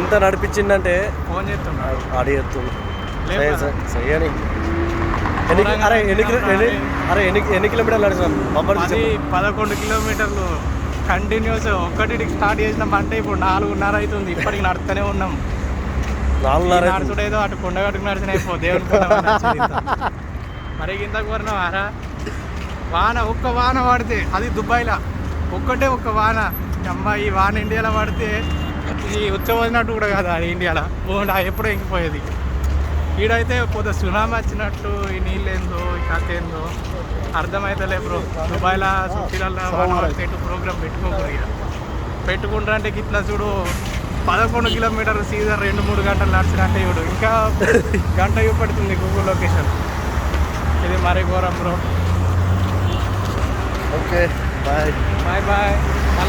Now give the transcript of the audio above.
ఎంత నడిపించిందంటే ఫోన్ చేస్తున్నాడు ఆడి ఎత్తుంది లేపా. ఎన్ని కిలోమీటర్లు నడిచినాం 11 కిలోమీటర్లు కంటిన్యూస్. ఒక్కటికి స్టార్ట్ చేసినామంటే ఇప్పుడు 4:30 అవుతుంది. ఇప్పటికి నడుస్తూనే ఉన్నాం. 4:30 నడుచుడేదో అటు కొండగట్టుకు నడిచిన అయిపో దేవుని కొండ నడిచేది ఇంత. మరి ఇంత కోరినావారా? ఒక్క వాన పడితే అది దుబాయ్లో ఒక్కటే ఒక్క వాన. అమ్మ ఈ వాన ఇండియాలో పడితే ఈ ఉచ్చవదినట్టు కూడా కాదు అది ఇండియాలో ఎప్పుడో ఇంకిపోయేది. ఈడైతే పొద్దు సునామీ వచ్చినట్టు ఈ నీళ్ళేందో ఈ కథేందో అర్థమైతలే బ్రో. దుబాయ్లో సుట్టిలలో వాన ప్రోగ్రామ్ పెట్టుకోకూడదు. పెట్టుకుంటా అంటే ఇట్లా చూడు 11 కిలోమీటర్లు సీజన్ 2-3 గంటలు నడిచినట్టే చూడు. ఇంకా గంట చూపెడుతుంది గూగుల్ లొకేషన్. ఇది మరీ ఘోరం bro. Okay bye bye bye.